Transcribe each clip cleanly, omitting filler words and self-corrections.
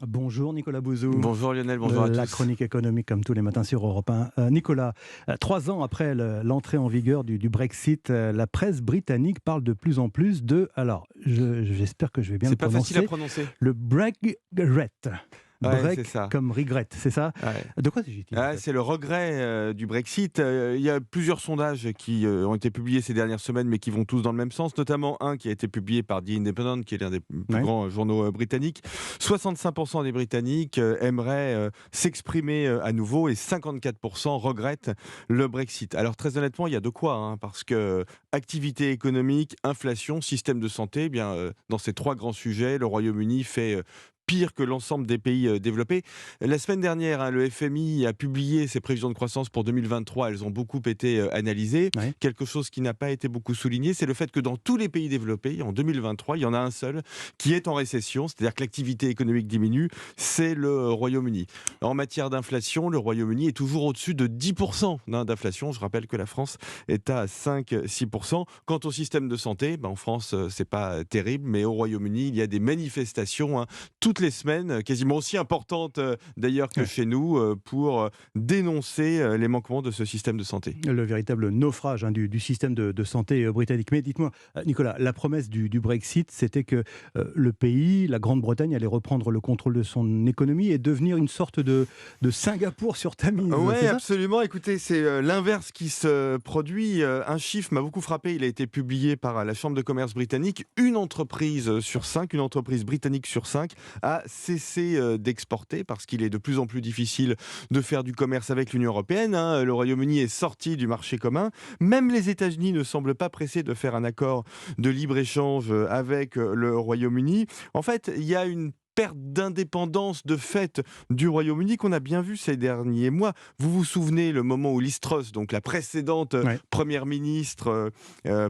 Bonjour Nicolas Bouzou. Bonjour Lionel, bonjour à La tous. chronique économique comme tous les matins sur Europe 1. Nicolas, 3 ans après l'entrée en vigueur du Brexit, la presse britannique parle de plus en plus de, alors j'espère que je vais bien C'est le pas facile à prononcer, prononcer. le Brexit. Ouais, c'est Break ça. comme regret, c'est ça? Ouais. De quoi s'agit-il en Ah, fait? c'est le regret du Brexit. Il y a plusieurs sondages qui ont été publiés ces dernières semaines, mais qui vont tous dans le même sens, notamment un qui a été publié par The Independent, qui est l'un des plus Ouais. grands journaux britanniques. 65% des Britanniques aimeraient s'exprimer à nouveau et 54% regrettent le Brexit. Alors très honnêtement, il y a de quoi, hein, parce que activité économique, inflation, système de santé, eh bien, dans ces trois grands sujets, le Royaume-Uni fait pire que l'ensemble des pays développés. La semaine dernière, hein, le FMI a publié ses prévisions de croissance pour 2023. Elles ont beaucoup été analysées. Ouais. Quelque chose qui n'a pas été beaucoup souligné, c'est le fait que dans tous les pays développés, en 2023, il y en a un seul qui est en récession, c'est-à-dire que l'activité économique diminue, c'est le Royaume-Uni. En matière d'inflation, le Royaume-Uni est toujours au-dessus de 10% d'inflation. Je rappelle que la France est à 5-6%. Quant au système de santé, en France, c'est pas terrible, mais au Royaume-Uni, il y a des manifestations, hein, toutes les semaines, quasiment aussi importantes d'ailleurs que Ouais. chez nous, pour dénoncer les manquements de ce système de santé. Le véritable naufrage du système de santé britannique. Mais dites-moi, Nicolas, la promesse du Brexit, c'était que le pays, la Grande-Bretagne, allait reprendre le contrôle de son économie et devenir une sorte de Singapour sur Tamise, Oui, c'est ça? absolument. Écoutez, c'est l'inverse qui se produit. Un chiffre m'a beaucoup frappé. Il a été publié par la Chambre de commerce britannique. Une entreprise sur cinq, une entreprise britannique sur cinq, a cessé d'exporter parce qu'il est de plus en plus difficile de faire du commerce avec l'Union européenne, hein. Le Royaume-Uni est sorti du marché commun. Même les États-Unis ne semblent pas pressés de faire un accord de libre-échange avec le Royaume-Uni. En fait, il y a une perte d'indépendance de fait du Royaume-Uni qu'on a bien vu ces derniers mois. Vous vous souvenez le moment où Liz Truss, donc la précédente Ouais. première ministre,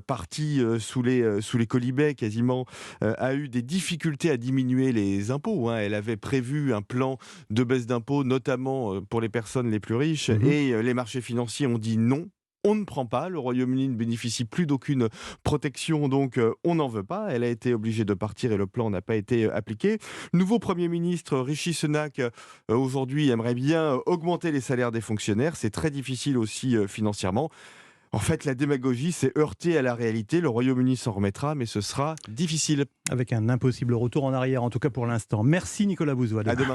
partie sous les colibets quasiment, a eu des difficultés à diminuer les impôts, hein. Elle avait prévu un plan de baisse d'impôts, notamment pour les personnes les plus riches, Mhm. et les marchés financiers ont dit non. On ne prend pas, le Royaume-Uni ne bénéficie plus d'aucune protection, donc on n'en veut pas. Elle a été obligée de partir et le plan n'a pas été appliqué. Nouveau Premier ministre, Rishi Sunak, aujourd'hui aimerait bien augmenter les salaires des fonctionnaires. C'est très difficile aussi financièrement. En fait, la démagogie s'est heurtée à la réalité. Le Royaume-Uni s'en remettra, mais ce sera difficile. Avec un impossible retour en arrière, en tout cas pour l'instant. Merci Nicolas Bouzou, à À demain. demain.